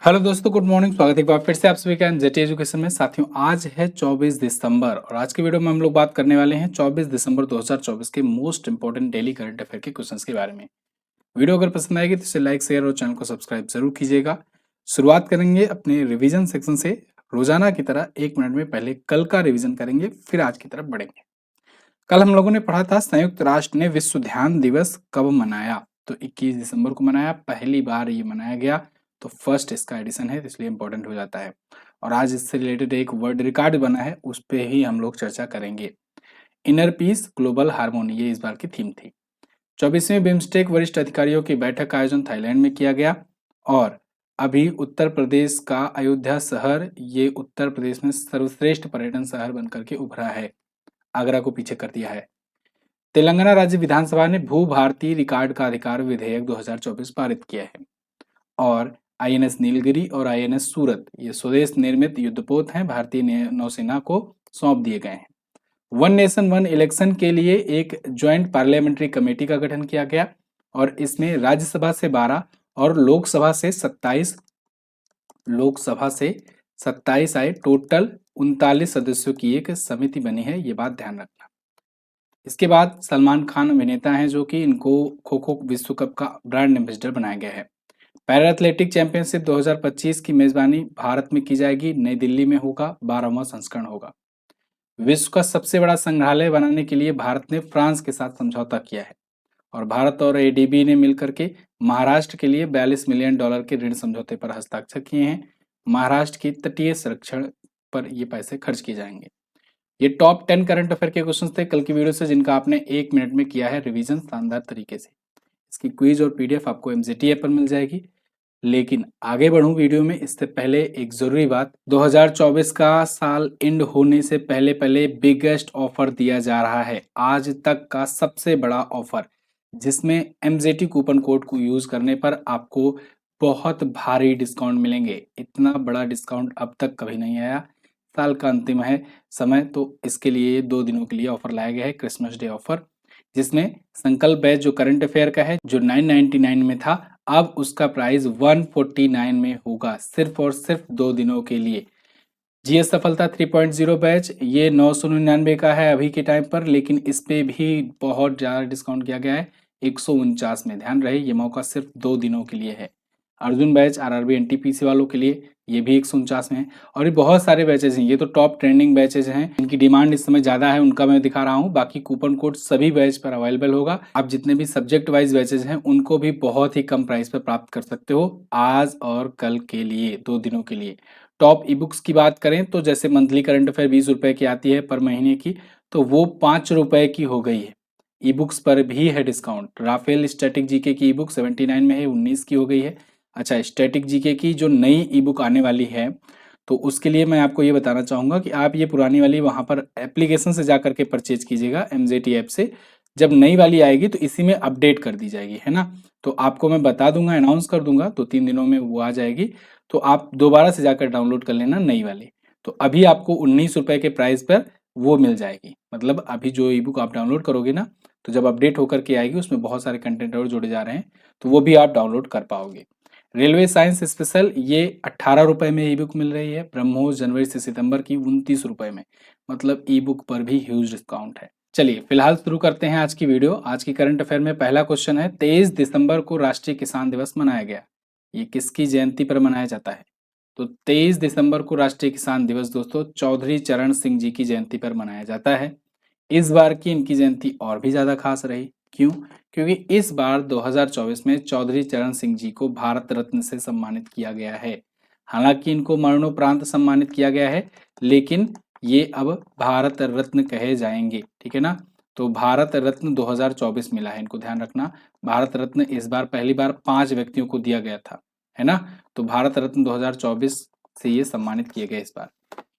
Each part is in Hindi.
हेलो दोस्तों, गुड मॉर्निंग। स्वागत है एक बार फिर से आप सभी का एनजेटी एजुकेशन में। साथियों, आज है 24 दिसंबर और आज के वीडियो में हम लोग बात करने वाले हैं 24 दिसंबर 2024 के most important daily current affair के क्वेश्चंस के बारे में। वीडियो अगर पसंद आएगी तो इसे लाइक, शेयर और चैनल को सब्सक्राइब जरूर कीजिएगा। शुरुआत करेंगे अपने रिवीजन सेक्शन से। रोजाना की तरह 1 मिनट में पहले कल का रिवीजन करेंगे, फिर आज की तरफ बढ़ेंगे। कल हम लोगों ने पढ़ा था संयुक्त राष्ट्र ने विश्व ध्यान दिवस कब मनाया। तो 21 दिसंबर को मनाया, पहली बार ये मनाया गया। तो फर्स्ट इसका एडिशन है, तो इसलिए इंपॉर्टेंट हो जाता है। और आज इससे रिलेटेड एक वर्ल्ड रिकॉर्ड बना है, उस पे ही हम लोग चर्चा करेंगे। इनर पीस ग्लोबल हार्मोनी, ये इस बार की थीम थी। 24वीं बिम्स्टेक वरिष्ठ अधिकारियों की बैठक का आयोजन थाईलैंड में किया गया। और अभी उत्तर प्रदेश का अयोध्या शहर, ये उत्तर प्रदेश में सर्वश्रेष्ठ पर्यटन शहर बनकर के उभरा है, आगरा को पीछे कर दिया है। तेलंगाना राज्य विधानसभा ने भू भारतीय रिकॉर्ड का अधिकार विधेयक 2024 पारित किया है। और आईएनएस नीलगिरी और आईएनएस सूरत, ये स्वदेश निर्मित युद्धपोत हैं, भारतीय नौसेना को सौंप दिए गए हैं। वन नेशन वन इलेक्शन के लिए एक ज्वाइंट पार्लियामेंट्री कमेटी का गठन किया गया और इसमें राज्यसभा से 12 और लोकसभा से 27 आए। टोटल 39 सदस्यों की एक समिति बनी है, ये बात ध्यान रखना। इसके बाद सलमान खान अभिनेता हैं जो कि इनको खो खो विश्व कप का ब्रांड एम्बेसडर बनाया गया है। पैरा एथलेटिक चैंपियनशिप 2025 की मेजबानी भारत में की जाएगी, नई दिल्ली में होगा, 12वां संस्करण होगा। विश्व का सबसे बड़ा संग्रहालय बनाने के लिए भारत ने फ्रांस के साथ समझौता किया है। और भारत और एडीबी ने मिलकर के महाराष्ट्र के लिए $42 मिलियन के ऋण समझौते पर हस्ताक्षर किए हैं। महाराष्ट्र की तटीय संरक्षण पर ये पैसे खर्च किए जाएंगे। ये टॉप 10 करंट अफेयर के क्वेश्चन थे कल की वीडियो से, जिनका आपने 1 मिनट में किया है रिवीजन शानदार तरीके से। इसकी क्विज और पीडीएफ आपको एमजेटी ऐप पर मिल जाएगी। लेकिन आगे बढ़ूं वीडियो में, इससे पहले एक जरूरी बात, 2024 का साल एंड होने से पहले पहले बिगेस्ट ऑफर दिया जा रहा है, आज तक का सबसे बड़ा ऑफर, जिसमें एमजेटी कूपन कोड को यूज करने पर आपको बहुत भारी डिस्काउंट मिलेंगे। इतना बड़ा डिस्काउंट अब तक कभी नहीं आया। साल का अंतिम है समय, तो इसके लिए 2 दिनों के लिए ऑफर लाया गया है, क्रिसमस डे ऑफर, जिसमें संकल्प बैच जो करंट अफेयर का है, जो 999 में था, अब उसका प्राइस 149 में होगा, सिर्फ और सिर्फ 2 दिनों के लिए। जीएस सफलता 3.0 बैच, ये 999 का है अभी के टाइम पर, लेकिन इस पे भी बहुत ज्यादा डिस्काउंट किया गया है, 149 में। ध्यान रहे, ये मौका सिर्फ 2 दिनों के लिए है। अर्जुन बैच आरआरबी एनटीपीसी वालों के लिए, ये भी 149 में है। और ये बहुत सारे बैचेज हैं, ये तो टॉप ट्रेंडिंग बैचेज हैं, इनकी डिमांड इस समय ज्यादा है, उनका मैं दिखा रहा हूँ। बाकी कूपन कोड सभी बैच पर अवेलेबल होगा। आप जितने भी सब्जेक्ट वाइज बैचेज हैं उनको भी बहुत ही कम प्राइस पर प्राप्त कर सकते हो, आज और कल के लिए, 2 दिनों के लिए। टॉप ई बुक्स की बात करें तो जैसे मंथली करंट अफेयर 20 रुपए की आती है पर महीने की, तो वो 5 रुपए की हो गई है। ई बुक्स पर भी है डिस्काउंट। राफेल स्टैटिक जीके की ई बुक 79 में है, 19 की हो गई है। अच्छा, स्टैटिक जीके की जो नई ई बुक आने वाली है, तो उसके लिए मैं आपको ये बताना चाहूंगा कि आप ये पुरानी वाली वहां पर एप्लीकेशन से जाकर के परचेज कीजिएगा, एमजेटी ऐप से। जब नई वाली आएगी तो इसी में अपडेट कर दी जाएगी, है ना। तो आपको मैं बता दूंगा, अनाउंस कर दूंगा, 2-3 दिनों में वो आ जाएगी। तो आप दोबारा से जाकर डाउनलोड कर लेना नई वाली। तो अभी आपको 19 रुपए के प्राइस पर वो मिल जाएगी। मतलब अभी जो ई बुक आप डाउनलोड करोगे ना, तो जब अपडेट होकर के आएगी, उसमें बहुत सारे कंटेंट और जोड़े जा रहे हैं, तो वो भी आप डाउनलोड कर पाओगे। रेलवे साइंस स्पेशल, ये 18 रुपए में ई बुक मिल रही है। ब्रह्मोस जनवरी से सितंबर की 29 रुपए में, मतलब ई बुक पर भी ह्यूज डिस्काउंट है। चलिए फिलहाल शुरू करते हैं आज की वीडियो। आज की करंट अफेयर में पहला क्वेश्चन है, 23 दिसंबर को राष्ट्रीय किसान दिवस मनाया गया, ये किसकी जयंती पर मनाया जाता है। तो 23 दिसंबर को राष्ट्रीय किसान दिवस दोस्तों चौधरी चरण सिंह जी की जयंती पर मनाया जाता है। इस बार की इनकी जयंती और भी ज्यादा खास रही, क्यों? क्योंकि इस बार 2024 में चौधरी चरण सिंह जी को भारत रत्न से सम्मानित किया गया है। हालांकि इनको मरणोपरांत सम्मानित किया गया है, लेकिन ये अब भारत रत्न कहे जाएंगे, ठीक है ना। तो भारत रत्न 2024 मिला है इनको, ध्यान रखना। भारत रत्न इस बार पहली बार 5 व्यक्तियों को दिया गया था, है ना। तो भारत रत्न 2024 से ये सम्मानित किए गए इस बार।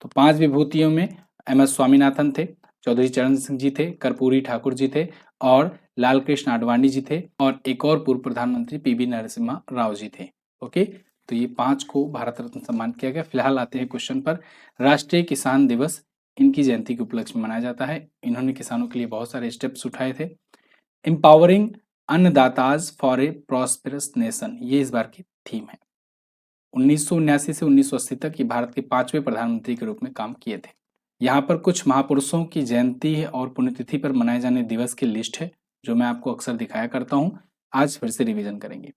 तो 5 विभूतियों में MS स्वामीनाथन थे, चौधरी चरण सिंह जी थे, कर्पूरी ठाकुर जी थे, और लाल कृष्ण आडवाणी जी थे, और एक और पूर्व प्रधानमंत्री PV नरसिम्हा राव जी थे। ओके, तो ये 5 को भारत रत्न सम्मानित किया गया। फिलहाल आते हैं क्वेश्चन पर। राष्ट्रीय किसान दिवस इनकी जयंती के उपलक्ष्य में मनाया जाता है। इन्होंने किसानों के लिए बहुत सारे स्टेप्स उठाए थे। एम्पावरिंग अन्नदाताज फॉर ए प्रॉस्पेरस नेशन, ये इस बार की थीम है। 1979 से 1980 तक ये भारत के 5वें प्रधानमंत्री के रूप में काम किए थे। यहाँ पर कुछ महापुरुषों की जयंती और पुण्यतिथि पर मनाए जाने दिवस की लिस्ट है, जो मैं आपको अक्सर दिखाया करता हूँ। आज फिर से रिवीजन करेंगे।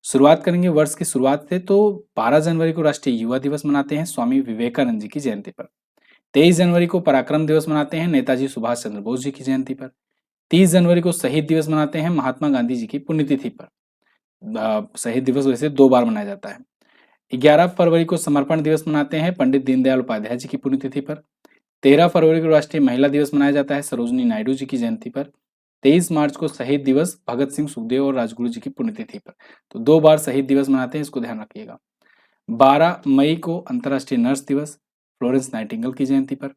शुरुआत करेंगे वर्ष की शुरुआत से। तो 12 जनवरी को राष्ट्रीय युवा दिवस मनाते हैं स्वामी विवेकानंद जी की जयंती पर। 23 जनवरी को पराक्रम दिवस मनाते हैं नेताजी सुभाष चंद्र बोस जी की जयंती पर। 30 जनवरी को शहीद दिवस मनाते हैं महात्मा गांधी जी की पुण्यतिथि पर। शहीद दिवस वैसे 2 बार मनाया जाता है। 11 फरवरी को समर्पण दिवस मनाते हैं पंडित दीनदयाल उपाध्याय जी की पुण्यतिथि पर। 13 फरवरी को राष्ट्रीय महिला दिवस मनाया जाता है सरोजनी नायडू जी की जयंती पर। 23 मार्च को शहीद दिवस भगत सिंह, सुखदेव और राजगुरु जी की पुण्यतिथि पर। तो 2 बार शहीद दिवस मनाते हैं, इसको ध्यान रखिएगा। 12 मई को अंतर्राष्ट्रीय नर्स दिवस फ्लोरेंस नाइटिंगेल की जयंती पर।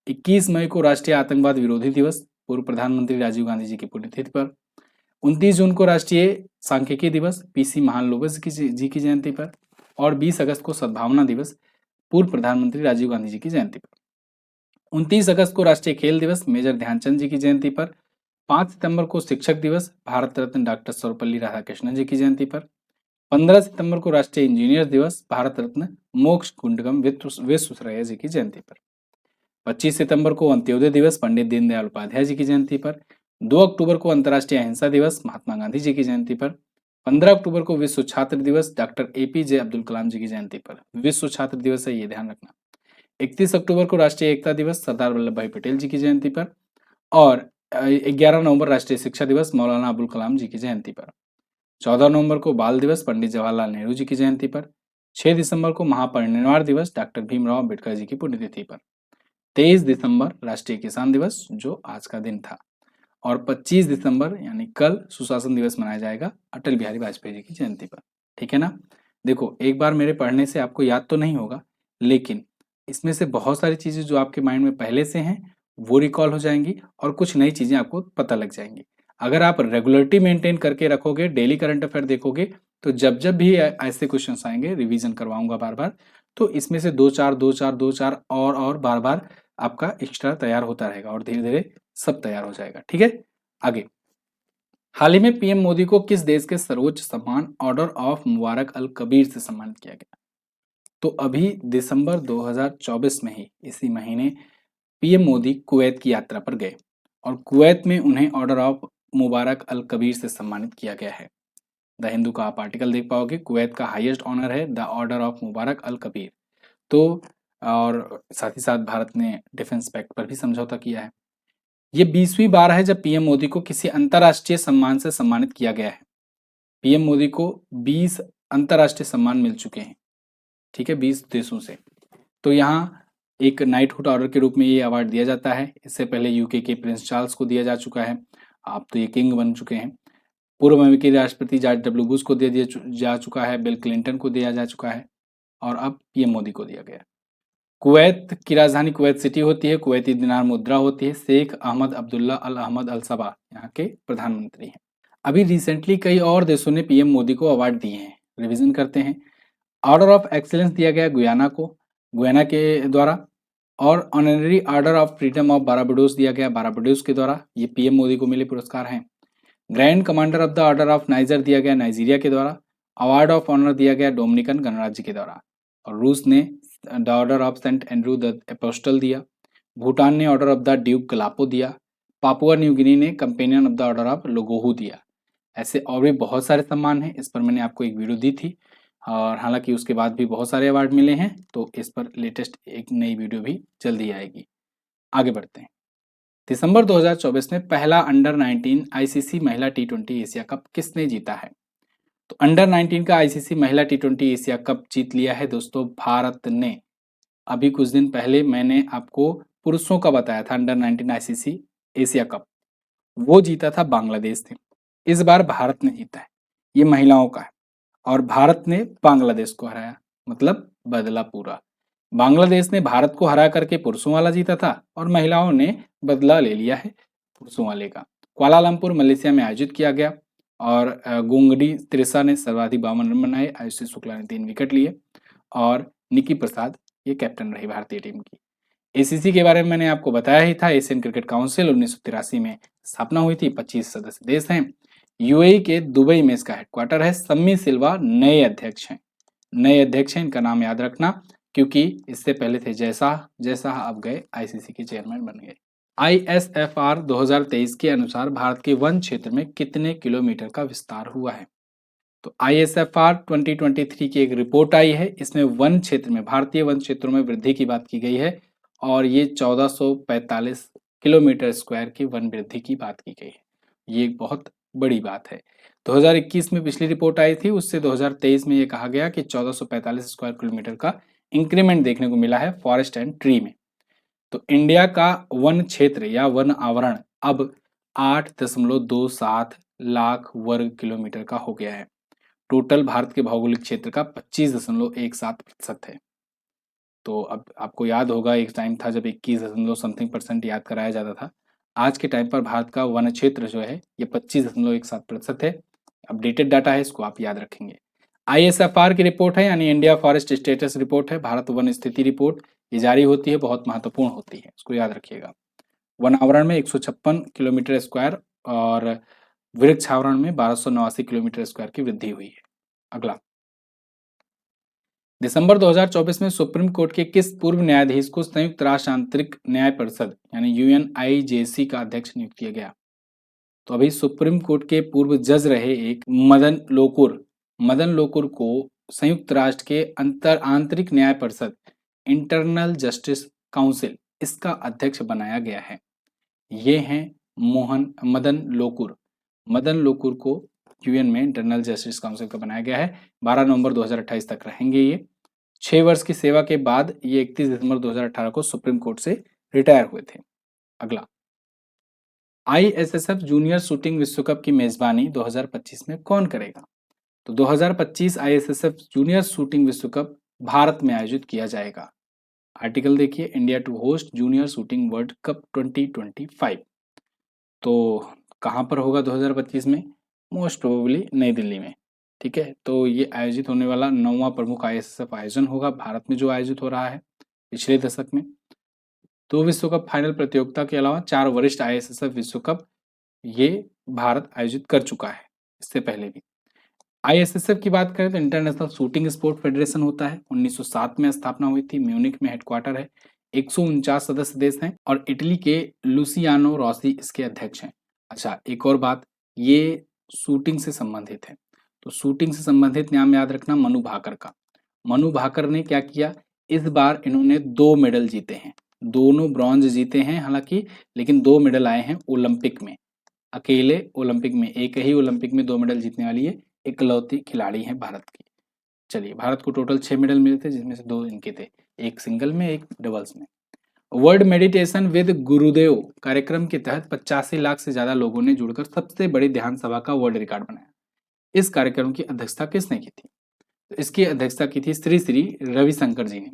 21 मई को राष्ट्रीय आतंकवाद विरोधी दिवस पूर्व प्रधानमंत्री राजीव गांधी जी की पुण्यतिथि पर। 29 जून को राष्ट्रीय सांख्यिकी दिवस पीसी महालनोबिस जी की जयंती पर। और 20 अगस्त को सद्भावना दिवस पूर्व प्रधानमंत्री राजीव गांधी जी की जयंती पर। 29 अगस्त को राष्ट्रीय खेल दिवस मेजर ध्यानचंद जी की जयंती पर। 5 सितंबर को शिक्षक दिवस भारत रत्न डॉक्टर सर्वपल्ली राधाकृष्णन जी की जयंती पर। 15 सितंबर को राष्ट्रीय इंजीनियर दिवस भारत रत्न मोक्ष गुंडकम विश्वेश्वरैया जी की जयंती पर। 25 सितंबर को अंत्योदय दिवस पंडित दीनदयाल उपाध्याय जी की जयंती पर। 2 अक्टूबर को अंतर्राष्ट्रीय अहिंसा दिवस महात्मा गांधी जी की जयंती पर। 15 अक्टूबर को विश्व छात्र दिवस डॉक्टर एपीजे अब्दुल कलाम जी की जयंती पर। विश्व छात्र दिवस है, ये ध्यान रखना। 31 अक्टूबर को राष्ट्रीय एकता दिवस सरदार वल्लभ भाई पटेल जी की जयंती पर। और 11 नवंबर राष्ट्रीय शिक्षा दिवस मौलाना अबुल कलाम जी की जयंती पर। 14 नवंबर को बाल दिवस पंडित जवाहरलाल नेहरू जी की जयंती पर। 6 दिसंबर को महापरिनिर्वाण दिवस डॉक्टर भीमराव अम्बेडकर जी की पुण्यतिथि पर। 23 दिसंबर राष्ट्रीय किसान दिवस, जो आज का दिन था। और 25 दिसंबर यानी कल सुशासन दिवस मनाया जाएगा अटल बिहारी वाजपेयी जी की जयंती पर। ठीक है ना। देखो, एक बार मेरे पढ़ने से आपको याद तो नहीं होगा, लेकिन इसमें से बहुत सारी चीजें जो आपके माइंड में पहले से हैं वो रिकॉल हो जाएंगी और कुछ नई चीजें आपको पता लग जाएंगी। अगर आप रेगुलरिटी मेंटेन करके रखोगे, डेली करंट अफेयर देखोगे, तो जब जब भी ऐसे क्वेश्चन आएंगे, रिवीजन करवाऊंगा बार बार, तो इसमें से 2-4 और बार बार आपका एक्स्ट्रा तैयार होता रहेगा और धीरे धीरे सब तैयार हो जाएगा। ठीक है, आगे। हाल ही में पीएम मोदी को किस देश के सर्वोच्च सम्मान ऑर्डर ऑफ मुबारक अल कबीर से सम्मानित किया गया? तो अभी दिसंबर 2024 में ही, इसी महीने, पीएम मोदी कुवैत की यात्रा पर गए और कुवैत में उन्हें ऑर्डर ऑफ मुबारक अल कबीर से सम्मानित किया गया है। द हिंदू का आप आर्टिकल देख पाओगे, कुवैत का हाईएस्ट ऑनर है द ऑर्डर ऑफ मुबारक अल कबीर। तो और साथ ही साथ भारत ने डिफेंस पैक्ट पर भी समझौता किया है। ये 20वीं बार है जब पीएम मोदी को किसी अंतर्राष्ट्रीय सम्मान से सम्मानित किया गया है। पीएम मोदी को 20 अंतर्राष्ट्रीय सम्मान मिल चुके हैं। ठीक है, 20 देशों से। तो यहाँ एक नाइटहुड ऑर्डर के रूप में ये अवार्ड दिया जाता है। इससे पहले यूके के प्रिंस चार्ल्स को दिया जा चुका है, आप तो ये किंग बन चुके हैं। पूर्व अमेरिकी राष्ट्रपति जॉर्ज डब्ल्यू बुश को दिया जा चुका है, बिल क्लिंटन को दिया जा चुका है और अब पीएम मोदी को दिया गया। कुवैत की राजधानी कुवैत सिटी होती है, कुवैती दिनार मुद्रा होती है। शेख अहमद अब्दुल्ला अल अहमद अल सबा यहाँ के प्रधानमंत्री हैं। अभी रिसेंटली कई और देशों ने पीएम मोदी को अवार्ड दिए हैं, रिवीजन करते हैं। ऑर्डर ऑफ एक्सीलेंस दिया गया गुयाना को, गुयाना के द्वारा। और honorary order of freedom of Barbados दिया गया बारबाडोस के द्वारा। ये पीएम मोदी को मिले पुरस्कार हैं। Grand commander of the order of niger दिया गया नाइजीरिया के द्वारा। अवार्ड ऑफ ऑनर दिया गया डोमिनिकन गणराज्य के द्वारा। और रूस ने the order of Saint Andrew the apostle दिया। भूटान ने order of the duke Gyalpo दिया। पापुआ न्यू गिनी ने companion of the order of Logohu दिया। ऐसे और भी बहुत सारे सम्मान हैं, इस पर मैंने आपको एक वीडियो दी थी और हालांकि उसके बाद भी बहुत सारे अवार्ड मिले हैं, तो इस पर लेटेस्ट एक नई वीडियो भी जल्दी आएगी। आगे बढ़ते हैं। दिसंबर 2024 में पहला अंडर 19 आईसीसी महिला टी20 एशिया कप किसने जीता है? तो अंडर 19 का आईसीसी महिला टी20 एशिया कप जीत लिया है दोस्तों भारत ने। अभी कुछ दिन पहले मैंने आपको पुरुषों का बताया था अंडर 19 आईसीसी एशिया कप, वो जीता था बांग्लादेश ने। इस बार भारत ने जीता है, ये महिलाओं का है और भारत ने बांग्लादेश को हराया, मतलब बदला पूरा। बांग्लादेश ने भारत को हरा करके पुरुषों वाला जीता था और महिलाओं ने बदला ले लिया है पुरुषों वाले का। कुआलालंपुर मलेशिया में आयोजित किया गया और गोंगडी त्रिशा ने सर्वाधिक 52 रन बनाए। आयुषी शुक्ला ने 3 विकेट लिए और निकी प्रसाद ये कैप्टन रही भारतीय टीम की। एसीसी के बारे में मैंने आपको बताया ही था। एशियन क्रिकेट काउंसिल 1983 में स्थापना हुई थी। 25 सदस्य देश हैं। यूएई के दुबई में इसका हेडक्वार्टर है। सम्मी सिल्वा नए अध्यक्ष हैं। नए अध्यक्ष हैं, इनका नाम याद रखना, क्योंकि इससे पहले थे जय शाह अब गए आईसीसी के चेयरमैन बन गए। ISFR 2023 के अनुसार भारत के वन क्षेत्र में कितने किलोमीटर का विस्तार हुआ है? तो ISFR 2023 की एक रिपोर्ट आई है, इसमें वन क्षेत्र में, भारतीय वन क्षेत्रों में वृद्धि की बात की गई है और ये 1445 किलोमीटर स्क्वायर की वन वृद्धि की बात की गई है। ये एक बहुत बड़ी बात है। 2021 में पिछली रिपोर्ट आई थी, उससे 2023 में ये कहा गया कि 1445 स्क्वायर किलोमीटर का इंक्रीमेंट देखने को मिला है फॉरेस्ट एंड ट्री में। तो इंडिया का वन क्षेत्र या वन आवरण अब 8.27 लाख वर्ग किलोमीटर का हो गया है। टोटल भारत के भौगोलिक क्षेत्र का 25.17% है। तो अब आपको याद होगा एक टाइम था जब 21 याद कराया जाता था। आज के टाइम पर भारत का वन क्षेत्र जो है ये 25.17% है। अपडेटेड डाटा है, इसको आप याद रखेंगे। ISFR की रिपोर्ट है, यानी इंडिया फॉरेस्ट स्टेटस रिपोर्ट है, भारत वन स्थिति रिपोर्ट, ये जारी होती है, बहुत महत्वपूर्ण होती है, इसको याद रखिएगा। वन आवरण में 156 किलोमीटर स्क्वायर और वृक्ष आवरण में 1289 किलोमीटर स्क्वायर की वृद्धि हुई है। अगला, दिसंबर 2024 में सुप्रीम कोर्ट के किस पूर्व न्यायाधीश को संयुक्त राष्ट्र आंतरिक न्याय परिषद यानी UNIJC का अध्यक्ष नियुक्त किया गया? तो अभी सुप्रीम कोर्ट के पूर्व जज रहे एक मदन लोकुर को संयुक्त राष्ट्र के आंतरिक न्याय परिषद इंटरनल जस्टिस काउंसिल इसका अध्यक्ष बनाया गया है। ये हैं मदन लोकुर को यूएन में इंटरनल जस्टिस काउंसिल का बनाया गया है। 12 नवंबर 2028 तक रहेंगे ये। 6 वर्ष की सेवा के बाद ये 31 दिसंबर 2018 को सुप्रीम कोर्ट से रिटायर हुए थे। अगला, ISSF जूनियर शूटिंग विश्व कप की मेजबानी 2025 में कौन करेगा? तो 2025 ISSF जूनियर शूटिंग विश्व कप भारत में आयोजित किया जाएगा। आर्टिकल देखिए, India to host junior shooting world cup 2025। तो कहाँ पर होगा 2025 में? मोस्ट प्रोबेबली नई दिल्ली में। ठीक है, तो ये आयोजित होने वाला 9वां प्रमुख ISSF आयोजन होगा भारत में, जो आयोजित हो रहा है पिछले दशक में। 2 विश्व कप फाइनल प्रतियोगिता के अलावा 4 वरिष्ठ ISSF विश्व कप ये भारत आयोजित कर चुका है इससे पहले भी। ISSF की बात करें तो इंटरनेशनल शूटिंग स्पोर्ट फेडरेशन होता है, 1907 में स्थापना हुई थी, म्यूनिक में हेडक्वार्टर है, 149 सदस्य देश हैं और इटली के लुसियानो रॉसी इसके अध्यक्ष हैं। अच्छा, एक और बात, ये शूटिंग से संबंधित है, तो शूटिंग से संबंधित नाम याद रखना मनु भाकर का। मनु भाकर ने क्या किया, इस बार इन्होंने 2 मेडल जीते हैं, दोनों ब्रॉन्ज जीते हैं हालांकि, लेकिन 2 मेडल आए हैं ओलंपिक में। अकेले ओलंपिक में, एक ही ओलंपिक में 2 मेडल जीतने वाली ये इकलौती खिलाड़ी हैं भारत की। चलिए, भारत को टोटल 6 मेडल मिले थे, जिसमें से 2 इनके थे, एक सिंगल में, एक डबल्स में। वर्ल्ड मेडिटेशन विद गुरुदेव कार्यक्रम के तहत 85 लाख से ज्यादा लोगों ने जुड़कर सबसे बड़ी ध्यान सभा का वर्ल्ड रिकॉर्ड बनाया। इस कार्यक्रम की अध्यक्षता किसने की थी? तो इसकी अध्यक्षता की थी श्री श्री रविशंकर जी ने,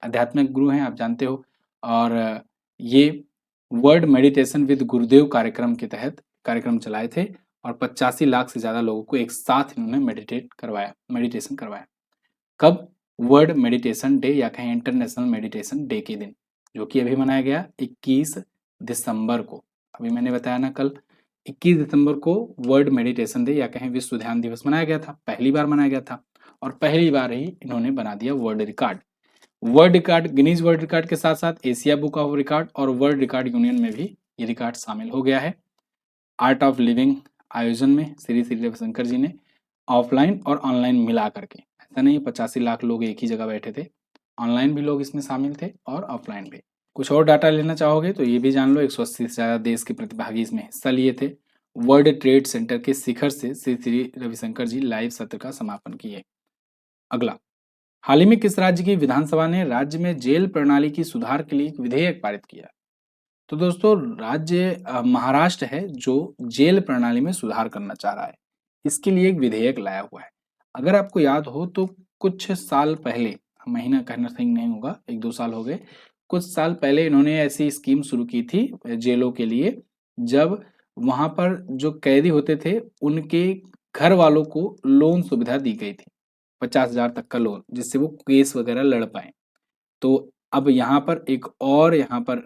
आध्यात्मिक गुरु हैं, आप जानते हो। और ये वर्ल्ड मेडिटेशन विद गुरुदेव कार्यक्रम के तहत कार्यक्रम चलाए थे और 85 लाख से ज्यादा लोगों को एक साथ इन्होंने मेडिटेशन करवाया। कब? वर्ल्ड मेडिटेशन डे या कहें इंटरनेशनल मेडिटेशन डे के दिन, जो कि अभी मनाया गया 21 दिसंबर को। अभी मैंने बताया ना कल, 21 दिसंबर को वर्ल्ड मेडिटेशन डे या कहें विश्व ध्यान दिवस मनाया गया था, पहली बार मनाया गया था और पहली बार ही इन्होंने बना दिया world record. Guinness world record के साथ साथ एशिया बुक ऑफ रिकॉर्ड और वर्ल्ड रिकॉर्ड यूनियन में भी ये रिकॉर्ड शामिल हो गया है। आर्ट ऑफ लिविंग आयोजन में श्री श्री रविशंकर जी ने ऑफलाइन और ऑनलाइन मिला करके, ऐसा नहीं 85 लाख लोग एक ही जगह बैठे थे, ऑनलाइन भी लोग इसमें शामिल थे और ऑफलाइन भी। कुछ और डाटा लेना चाहोगे तो ये भी जान लो, 180 से ज्यादा देश के प्रतिभागी इसमें हिस्सा लिए थे। वर्ल्ड ट्रेड सेंटर के शिखर से श्री श्री रविशंकर जी लाइव सत्र का समापन किए। अगला, हाल ही में किस राज्य की विधानसभा ने राज्य में जेल प्रणाली की सुधार के लिए एक विधेयक पारित किया? तो दोस्तों, राज्य महाराष्ट्र है जो जेल प्रणाली में सुधार करना चाह रहा है, इसके लिए एक विधेयक लाया हुआ है। अगर आपको याद हो तो कुछ साल पहले, महीना कहना सही नहीं होगा, 1-2 साल हो गए, कुछ साल पहले इन्होंने ऐसी स्कीम शुरू की थी जेलों के लिए, जब वहां पर जो कैदी होते थे उनके घर वालों को लोन सुविधा दी गई थी, 50,000 तक का लोन, जिससे वो केस वगैरह लड़ पाए। तो अब यहाँ पर एक और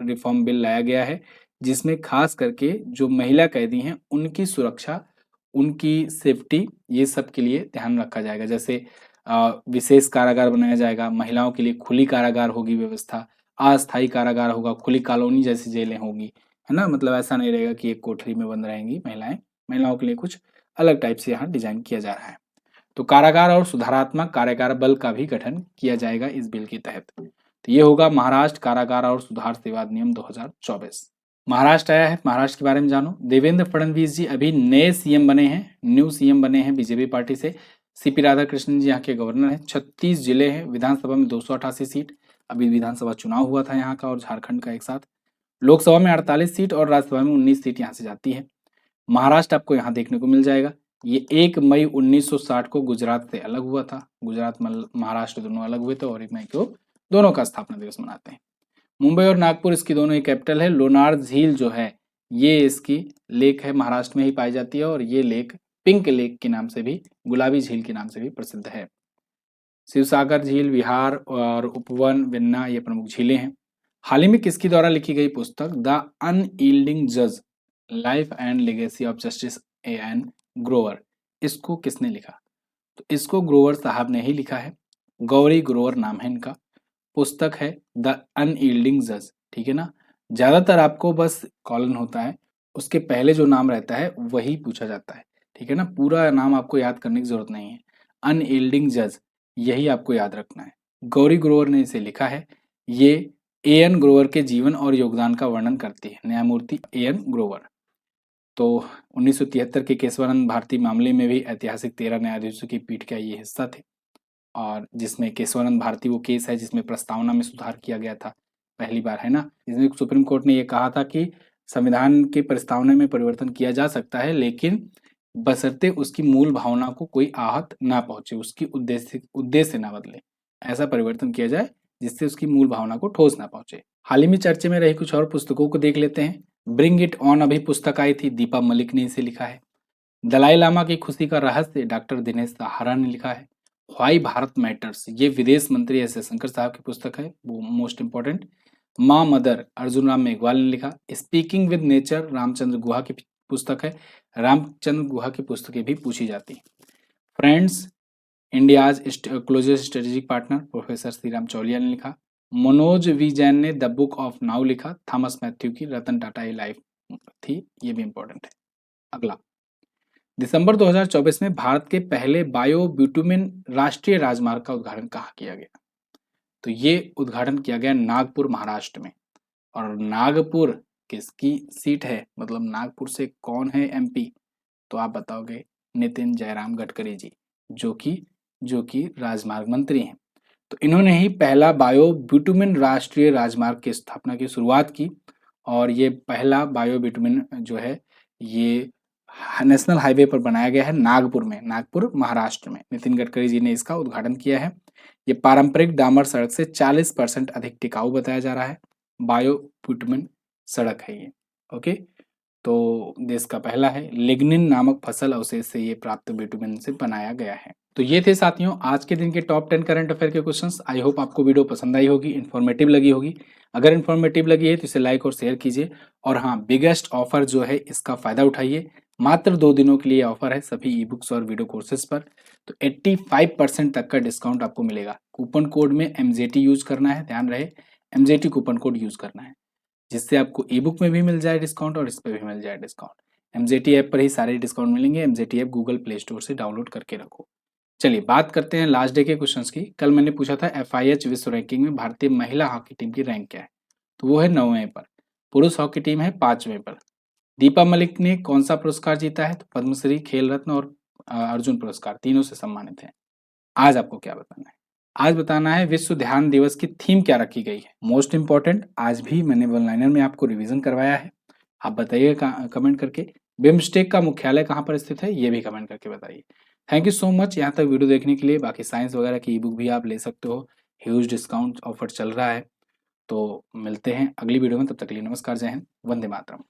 रिफॉर्म बिल लाया गया है, जिसमें खास करके जो महिला कैदी हैं उनकी सुरक्षा, उनकी सेफ्टी, ये सब के लिए ध्यान रखा जाएगा। जैसे विशेष कारागार बनाया जाएगा, महिलाओं के लिए खुली कारागार होगी व्यवस्था, अस्थायी कारागार होगा, खुली कॉलोनी जैसी जेलें होगी, है ना? मतलब ऐसा नहीं रहेगा कि एक कोठरी में बंद रहेंगी महिलाएं, महिलाओं के लिए कुछ अलग टाइप से यहाँ डिजाइन किया जा रहा है। तो कारागार और सुधारात्मक कारागार बल का भी गठन किया जाएगा इस बिल के तहत। तो ये होगा महाराष्ट्र कारागार और सुधार सेवा अधिनियम 2024। महाराष्ट्र आया है, महाराष्ट्र के बारे में जानो। देवेंद्र फडणवीस जी अभी नए सीएम बने हैं, न्यू सीएम बने हैं बीजेपी पार्टी से। सीपी राधाकृष्णन जी यहाँ के गवर्नर हैं। 36 जिले हैं, विधानसभा में 288 सीट। अभी विधानसभा चुनाव हुआ था यहाँ का और झारखंड का एक साथ। लोकसभा में 48 सीट और राज्यसभा में 19 सीट यहाँ से जाती है। महाराष्ट्र आपको यहाँ देखने को मिल जाएगा। ये 1 मई 1960 को गुजरात से अलग हुआ था। गुजरात महाराष्ट्र दोनों अलग हुए थे और 1 मई को दोनों का स्थापना दिवस मनाते हैं। मुंबई और नागपुर इसकी दोनों ही कैपिटल है। लोनार झील जो है ये इसकी लेक है, महाराष्ट्र में ही पाई जाती है और ये लेक पिंक लेक के नाम से भी, गुलाबी झील के नाम से भी प्रसिद्ध है। शिवसागर झील, विहार और उपवन, वेन्ना ये प्रमुख झीलें हैं। हाल ही में किसके द्वारा लिखी गई पुस्तक द अनयील्डिंग जज, life and legacy of justice N Grover, इसको किसने लिखा? तो इसको ग्रोवर साहब ने ही लिखा है। गौरी ग्रोवर नाम है इनका। पुस्तक है द अनयील्डिंग जज, ठीक है ना? ज्यादातर आपको बस कॉलन होता है, उसके पहले जो नाम रहता है वही पूछा जाता है, ठीक है ना? पूरा नाम आपको याद करने की जरूरत नहीं है। अनयील्डिंग जज यही आपको याद रखना है। गौरी ग्रोवर ने इसे लिखा है। ये एन ग्रोवर के जीवन और योगदान का वर्णन करती है, न्यायमूर्ति एन ग्रोवर। तो 1973 के केशवानंद भारती मामले में भी ऐतिहासिक 13 न्यायाधीशों की पीठ का ये हिस्सा थे, और जिसमें केशवानंद भारती वो केस है जिसमें प्रस्तावना में सुधार किया गया था पहली बार, है ना? जिसमें सुप्रीम कोर्ट ने ये कहा था कि संविधान के प्रस्तावना में परिवर्तन किया जा सकता है, लेकिन बशर्ते उसकी मूल भावना को कोई आहत ना पहुंचे, उसकी उद्देश्य ना बदले, ऐसा परिवर्तन किया जाए जिससे उसकी मूल भावना को ठोस ना पहुंचे। हाल ही में चर्चे में रही कुछ और पुस्तकों को देख लेते हैं। ब्रिंग इट ऑन अभी पुस्तक आई थी, दीपा मलिक ने इसे लिखा है। दलाई लामा की खुशी का रहस्य डॉक्टर दिनेश सहारा ने लिखा है। व्हाई भारत मैटर्स ये विदेश मंत्री एस जयशंकर साहब की पुस्तक है, वो मोस्ट इंपॉर्टेंट। माँ मदर अर्जुन राम मेघवाल ने लिखा। Speaking with nature Ramachandra Guha की पुस्तक है। रामचंद्र गुहा की पुस्तकें भी पूछी जाती। Friends India's closest strategic partner professor Shriram Chauliya ने लिखा। मनोज वी जैन ने द बुक ऑफ नाउ लिखा। थॉमस मैथ्यू की रतन टाटा की लाइफ थी, ये भी इंपॉर्टेंट है। अगला, दिसंबर 2024 में भारत के पहले बायो ब्यूटुमेन राष्ट्रीय राजमार्ग का उद्घाटन कहाँ किया गया? तो ये उद्घाटन किया गया नागपुर महाराष्ट्र में। और नागपुर किसकी सीट है, मतलब नागपुर से कौन है एमपी? तो आप बताओगे नितिन जयराम गडकरी जी, जो कि राजमार्ग मंत्री हैं। तो इन्होंने ही पहला बायो ब्यूटुमेन राष्ट्रीय राजमार्ग की स्थापना की शुरुआत की, और ये पहला बायो ब्यूटुमेन जो है ये नेशनल हाईवे पर बनाया गया है नागपुर में, नागपुर महाराष्ट्र में। नितिन गडकरी जी ने इसका उद्घाटन किया है। ये पारंपरिक डामर सड़क से 40% अधिक टिकाऊ बताया जा रहा है। बायो ब्यूटुमेन सड़क है ये, ओके। तो देश का पहला है। लिग्निन नामक फसल अवशेष से ये प्राप्त ब्यूटुमेन से बनाया गया है। तो ये थे साथियों आज के दिन के टॉप 10 करंट अफेयर के क्वेश्चंस। आई होप आपको वीडियो पसंद आई होगी, इन्फॉर्मेटिव लगी होगी। अगर इन्फॉर्मेटिव लगी है तो इसे लाइक और शेयर कीजिए। और हाँ, बिगेस्ट ऑफर जो है इसका फायदा उठाइए। मात्र 2 दिनों के लिए ऑफर है सभी ई बुक्स और वीडियो कोर्सेज पर। तो 85% तक का डिस्काउंट आपको मिलेगा। कूपन कोड में MJT यूज करना है, ध्यान रहे MJT कूपन कोड यूज करना है, जिससे आपको ई बुक में भी मिल जाए डिस्काउंट और इस पे भी मिल जाए डिस्काउंट। MJT ऐप पर ही सारे डिस्काउंट मिलेंगे। MJT app Google play store से डाउनलोड करके रखो। चलिए बात करते हैं लास्ट डे के क्वेश्चंस की। कल मैंने पूछा था FIH विश्व रैंकिंग में भारतीय महिला हॉकी टीम की रैंक क्या है? तो वो है 9वें पर। पुरुष हॉकी टीम है 5वें पर। दीपा मलिक ने कौन सा पुरस्कार जीता है? तो पद्मश्री, खेल रत्न और अर्जुन पुरस्कार, तीनों से सम्मानित है। आज आपको क्या बताना है? आज बताना है विश्व ध्यान दिवस की थीम क्या रखी गई है। मोस्ट इंपॉर्टेंट, आज भी मैंने वन लाइनर में आपको रिवीजन करवाया है। आप बताइएगा कमेंट करके। बिम्स्टेक का मुख्यालय कहाँ पर स्थित है, ये भी कमेंट करके बताइए। थैंक यू सो मच यहाँ तक वीडियो देखने के लिए। बाकी साइंस वगैरह की ई बुक भी आप ले सकते हो, ह्यूज डिस्काउंट ऑफर चल रहा है। तो मिलते हैं अगली वीडियो में, तब तक के लिए नमस्कार, जय हिंद, वंदे मातरम।